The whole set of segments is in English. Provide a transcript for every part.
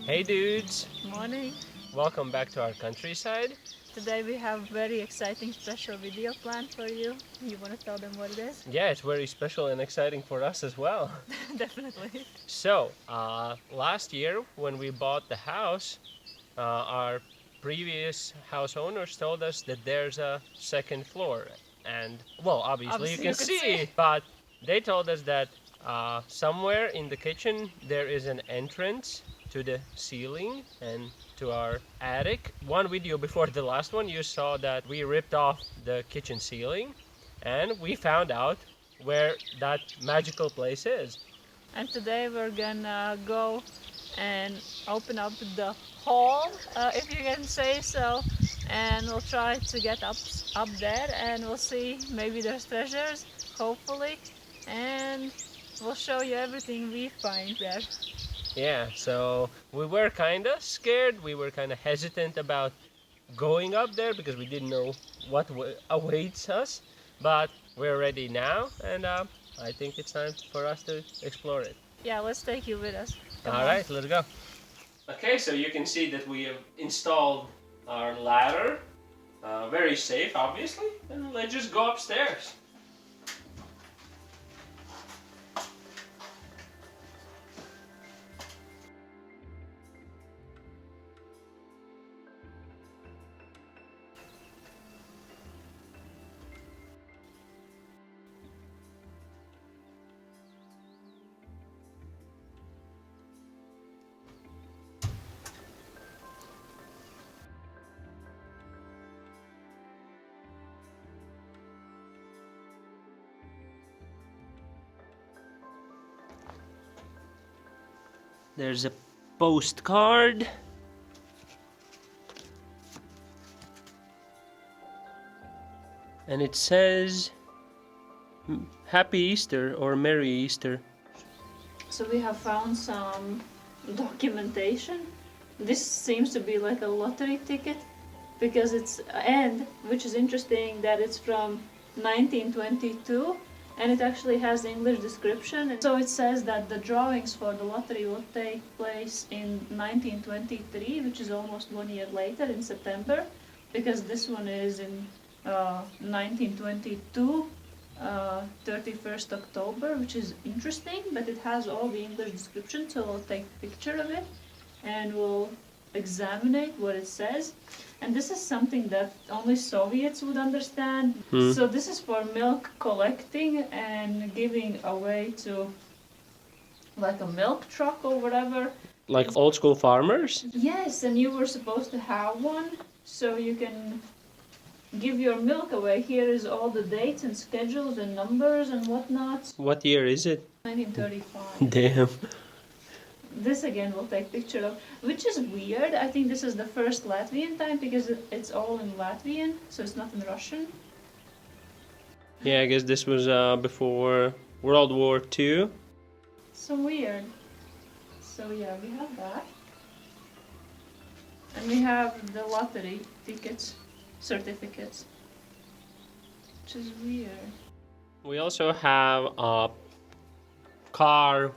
Hey dudes! Morning. Welcome back to our countryside. Today we have very exciting special video planned for you. You want to tell them what it is? Yeah, it's very special and exciting for us as well. Definitely. So, last year when we bought the house, our previous house owners told us that there's a second floor. And, well, obviously you Obviously can you could see. but they told us that somewhere in the kitchen there is an entrance to the ceiling and to our attic. One video before the last one, you saw that we ripped off the kitchen ceiling and we found out where that magical place is. And today we're gonna go and open up the hall, if you can say so, and we'll try to get up there, and we'll see. Maybe there's treasures, hopefully, and we'll show you everything we find there. Yeah, so we were kind of scared. We were kind of hesitant about going up there because we didn't know what awaits us. But we're ready now, and I think it's time for us to explore it. Yeah, let's take you with us. Come All on. right, let's go. Okay, so you can see that we have installed our ladder. Very safe, obviously. And let's just go upstairs. There's a postcard. And it says Happy Easter or Merry Easter. So we have found some documentation. This seems to be like a lottery ticket because which is interesting that it's from 1922 and it actually has the English description. And so it says that the drawings for the lottery will take place in 1923, which is almost 1 year later in September, because this one is in 1922. 31st October, which is interesting, but it has all the English description, so we'll take a picture of it and we'll examine it, what it says. And this is something that only Soviets would understand. So this is for milk collecting and giving away to like a milk truck or whatever. Like old school farmers? Yes, and you were supposed to have one so you can give your milk away. Here is all the dates and schedules and numbers and whatnot. What year is it? 1935. Damn. This again we'll take picture of, which is weird. I think this is the first Latvian time because it's all in Latvian, so it's not in Russian. Yeah, I guess this was before World War II. So weird. So yeah, we have that. And we have the lottery tickets, certificates, which is weird. We also have car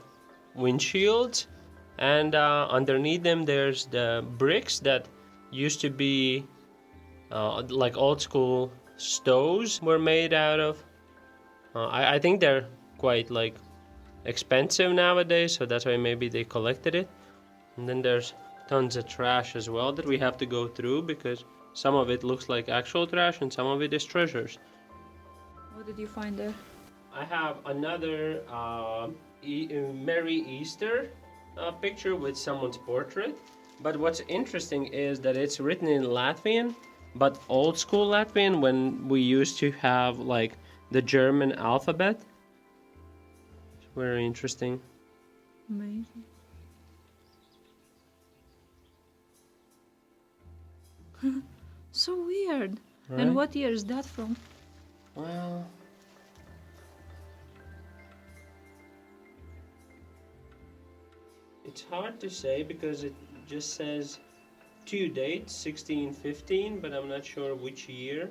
windshields, and underneath them there's the bricks that used to be like old school stoves were made out of. I think they're quite like expensive nowadays, so that's why maybe they collected it. And then there's tons of trash as well that we have to go through because some of it looks like actual trash and some of it is treasures. What did you find there? I have another Merry Easter picture with someone's portrait. But what's interesting is that it's written in Latvian, but old school Latvian, when we used to have like the German alphabet. It's very interesting. Amazing. So weird. Right? And what year is that from? Well, it's hard to say because it just says two dates, 1615, but I'm not sure which year.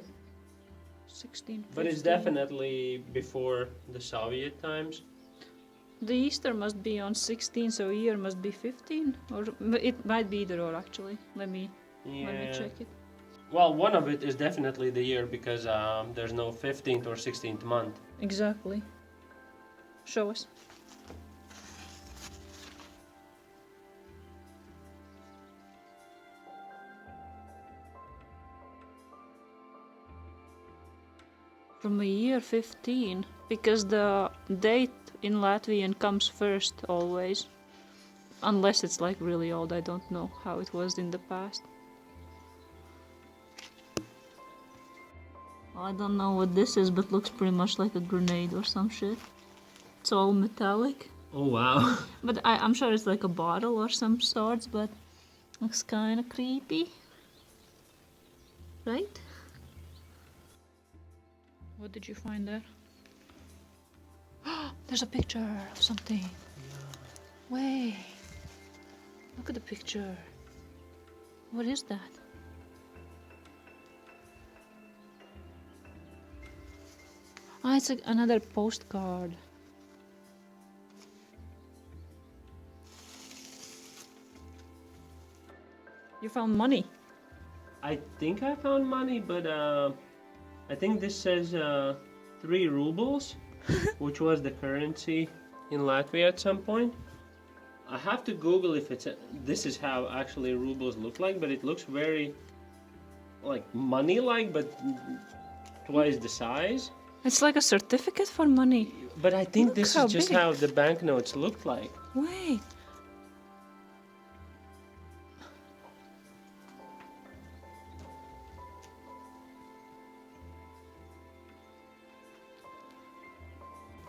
16. But it's definitely before the Soviet times. The Easter must be on 16, so year must be 15, or it might be either or actually. Let me check it. Well, one of it is definitely the year because there's no 15th or 16th month. Exactly. Show us. From a year 15, because the date in Latvian comes first always. Unless it's like really old, I don't know how it was in the past. I don't know what this is, but looks pretty much like a grenade or some shit. It's all metallic. Oh wow. But I'm sure it's like a bottle or some sorts, but looks kinda creepy. Right? What did you find there? There's a picture of something. Yeah. Wait. Look at the picture. What is that? Ah, it's like another postcard. You found money. I think I found money, but I think this says 3 rubles, which was the currency in Latvia at some point. I have to Google if this is how actually rubles look like, but it looks very like money-like, but twice the size. It's like a certificate for money. But I think Look this how is just big. how the banknotes looked like. Wait.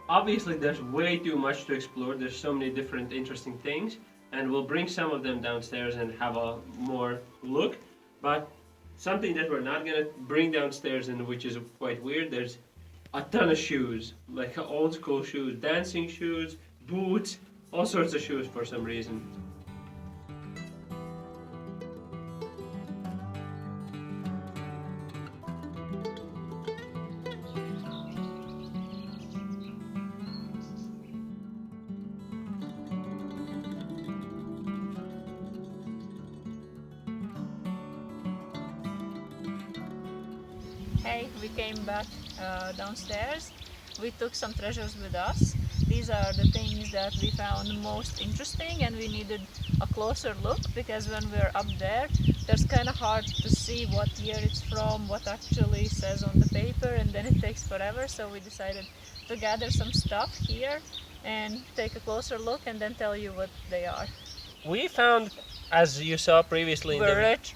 Obviously, there's way too much to explore. There's so many different interesting things, and we'll bring some of them downstairs and have a more look. But something that we're not gonna bring downstairs, and which is quite weird, there's a ton of shoes, like old school shoes, dancing shoes, boots, all sorts of shoes for some reason. Hey, we came back downstairs. We took some treasures with us. These are the things that we found most interesting, and we needed a closer look because when we're up there, there's kind of hard to see what year it's from, what actually says on the paper, and then it takes forever. So we decided to gather some stuff here and take a closer look and then tell you what they are. We found, as you saw previously, in We're the rich.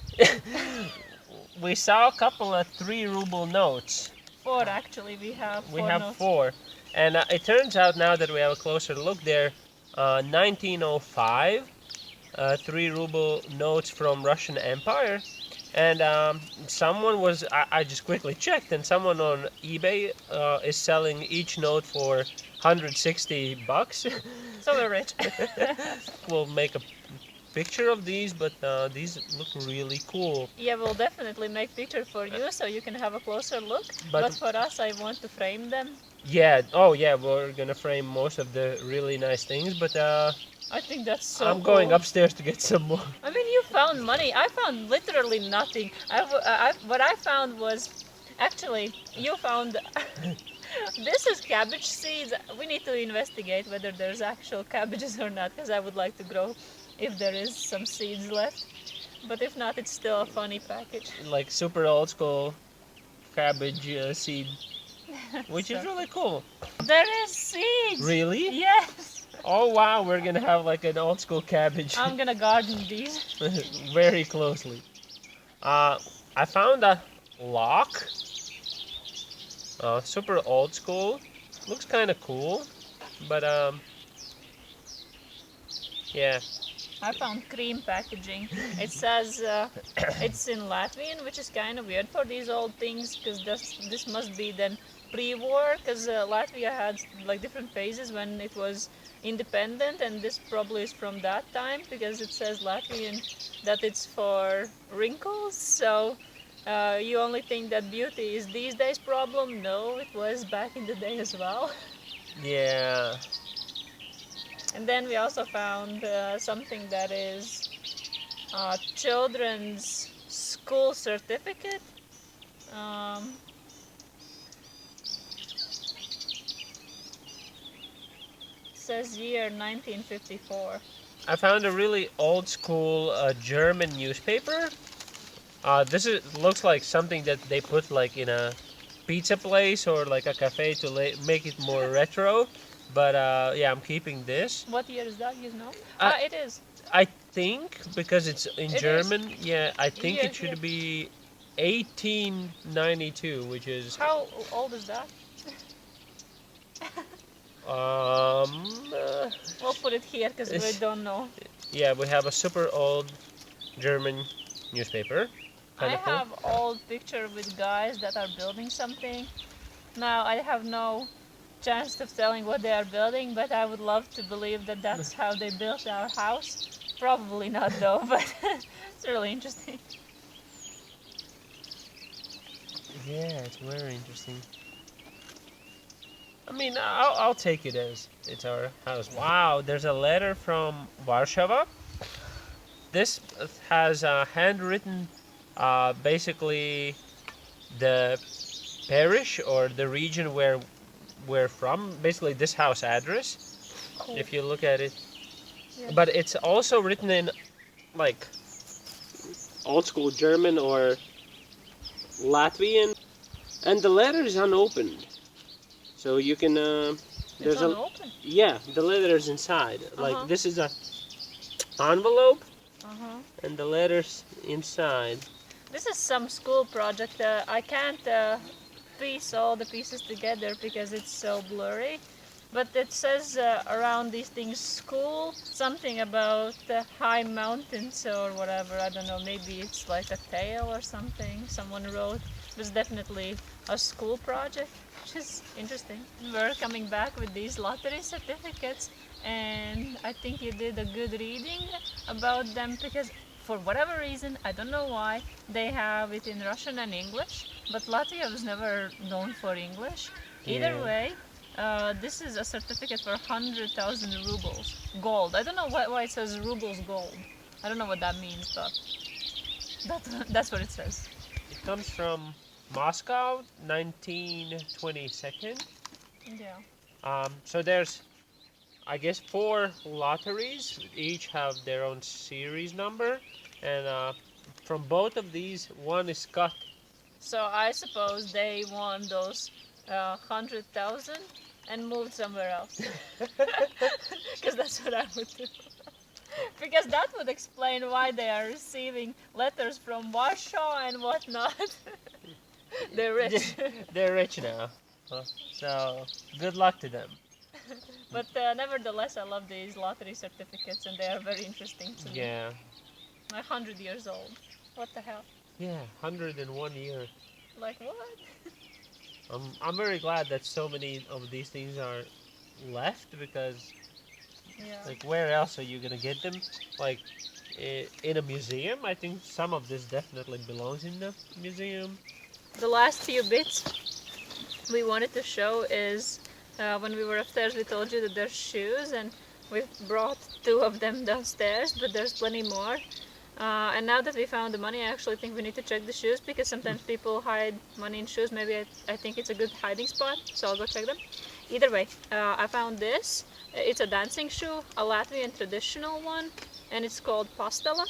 we saw a couple of 3 ruble notes. 4 actually, we have 4 We have notes. 4, and it turns out now that we have a closer look, they're 1905 3 ruble notes from Russian Empire, and someone was I just quickly checked, and someone on eBay is selling each note for $160. So we're rich. We'll make a picture of these, but these look really cool. Yeah, we'll definitely make picture for you so you can have a closer look. But- But for us, I want to frame them. Yeah, oh yeah, we're gonna frame most of the really nice things, but I think that's so I'm going cool. upstairs to get some more. I mean, you found money. I found literally nothing. What I found was, actually, you found. This is cabbage seeds. We need to investigate whether there's actual cabbages or not, because I would like to grow if there is some seeds left. But if not, it's still a funny package. Like super old school cabbage seed, which is So- really cool. There is seeds. Really? Yes. Oh wow, we're gonna have like an old school cabbage. I'm gonna garden these. Very closely. I found a lock. Super old school. Looks kind of cool, but yeah. I found cream packaging. It says it's in Latvian, which is kind of weird for these old things, because this must be then pre-war, because Latvia had like different phases when it was independent, and this probably is from that time, because it says Latvian that it's for wrinkles. So you only think that beauty is these days problem? No, it was back in the day as well. Yeah. And then we also found something that is children's school certificate. Um, says year 1954. I found a really old school German newspaper. This looks like something that they put like in a pizza place or like a cafe to make it more retro. But yeah, I'm keeping this. What year is that? You know? Uh, It is. I think because it's in It German, yeah, I think Here, it should here. be 1892, which is How old is that? um We'll put it here because we don't know. yeah, we have a super old German newspaper. I Kind of cool. have old picture with guys that are building something. Now I have no chance of telling what they are building, but I would love to believe that that's how they built our house. Probably not though, but it's really interesting. Yeah, it's very interesting. I mean, I'll take it as it's our house. Wow, there's a letter from Warsaw. This has handwritten, basically the parish or the region where we're from. Basically, this house address. Cool. If you look at it, Yeah. but it's also written in like old school German or Latvian, and the letter is unopened. So you can It's unopened. yeah, the letter is inside. Like Uh-huh. this is a envelope Uh-huh. and the letters inside. This is some school project. I can't piece all the pieces together because it's so blurry. But it says around these things school, something about high mountains or whatever. I don't know, maybe it's like a tale or something someone wrote. It was definitely a school project, which is interesting. We're coming back with these lottery certificates, and I think you did a good reading about them because for whatever reason, I don't know why, they have it in Russian and English, but Latvia was never known for English. Either Yeah. way, this is a certificate for 100,000 rubles, gold. I don't know why it says rubles gold. I don't know what that means, but that's what it says. It comes from Moscow, 1922. Yeah. So there's, I guess, 4 lotteries. Each have their own series number, and from both of these, one is cut. So I suppose they won those 100,000 and moved somewhere else. Because that's what I would do. Because that would explain why they are receiving letters from Warsaw and whatnot. They're rich. They're rich now. So good luck to them. But nevertheless, I love these lottery certificates and they are very interesting to me. Yeah. I'm 100 years old. What the hell? Yeah, 101 year. Like what? I'm very glad that so many of these things are left because, Yeah. like, where else are you gonna get them? Like, in a museum? I think some of this definitely belongs in the museum. The last few bits we wanted to show is when we were upstairs we told you that there's shoes and we've brought 2 of them downstairs, but there's plenty more. And now that we found the money, I actually think we need to check the shoes because sometimes people hide money in shoes. Maybe I think it's a good hiding spot, so I'll go check them. Either way, I found this. It's a dancing shoe, a Latvian traditional one, and it's called pastela.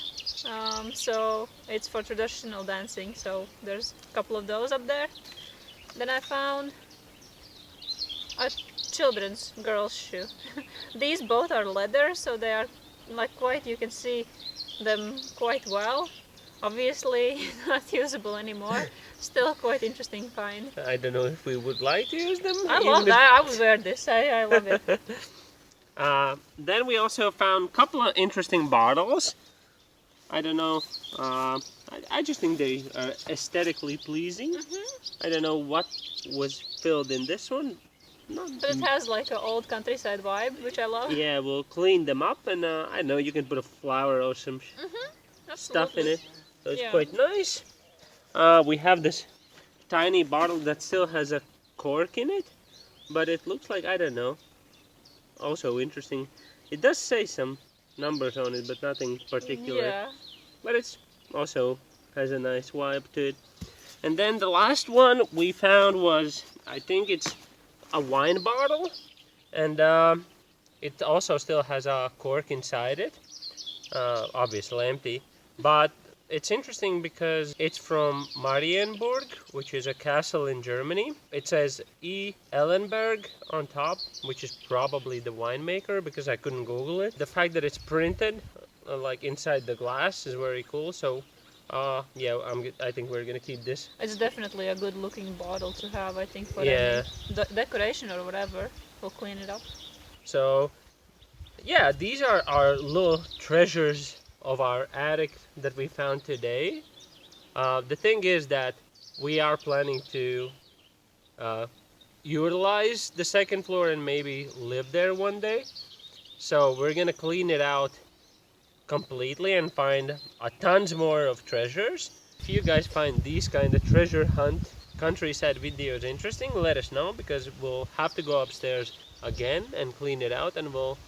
So it's for traditional dancing, so there's a couple of those up there. Then I found a children's girls shoe. These both are leather, so they are like quite, you can see them quite well. Obviously not usable anymore. Still quite interesting find. I don't know if we would like to use them. I love that. I would wear this. I love it. Then we also found a couple of interesting bottles. I don't know. I just think they are aesthetically pleasing. I don't know what was filled in this one. But it has like an old countryside vibe, which I love. Yeah, we'll clean them up, and I know you can put a flower or some stuff in it. So it's Yeah. quite nice. We have this tiny bottle that still has a cork in it, but it looks like, I don't know. Also interesting. It does say some numbers on it, but nothing particular. Yeah. But it's also has a nice vibe to it. And then the last one we found was, I think it's a wine bottle, and it also still has a cork inside it, obviously empty. But it's interesting because it's from Marienburg, which is a castle in Germany. It says E. Ellenberg on top, which is probably the winemaker because I couldn't Google it. The fact that it's printed like inside the glass is very cool. So yeah, I think we're gonna keep this. It's definitely a good looking bottle to have, I think, for Yeah. any decoration or whatever. We'll clean it up. So yeah, these are our little treasures of our attic that we found today. The thing is that we are planning to utilize the second floor and maybe live there one day. So we're gonna clean it out completely and find a tons more of treasures. If you guys find these kind of treasure hunt countryside videos interesting, let us know, because we'll have to go upstairs again and clean it out, and we'll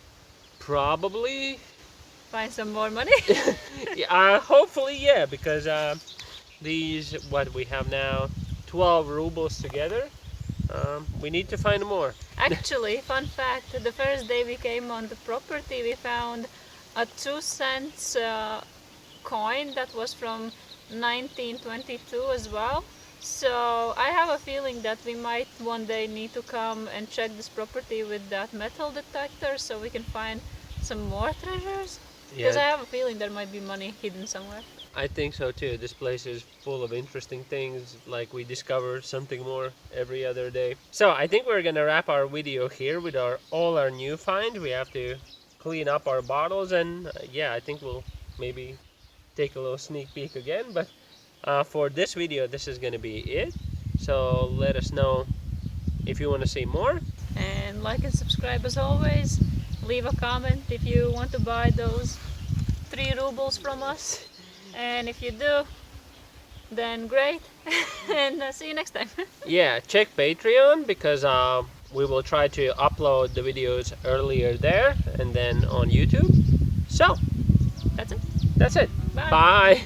probably Find some more money. yeah, hopefully, yeah, because these, what we have now, 12 rubles together, we need to find more. Actually, fun fact, the first day we came on the property, we found a 2 cents coin that was from 1922 as well. So I have a feeling that we might one day need to come and check this property with that metal detector so we can find some more treasures. Because I have a feeling there might be money hidden somewhere. I think so too. This place is full of interesting things, like we discover something more every other day. So I think we're gonna wrap our video here with all our new finds. We have to clean up our bottles, and yeah, I think we'll maybe take a little sneak peek again. But for this video, this is gonna be it. So let us know if you want to see more. And like and subscribe as always. Leave a comment if you want to buy those 3 rubles from us. And if you do, then great. And see you next time. Yeah, check Patreon, because we will try to upload the videos earlier there and then on YouTube. So That's it. that's it. Bye. Bye.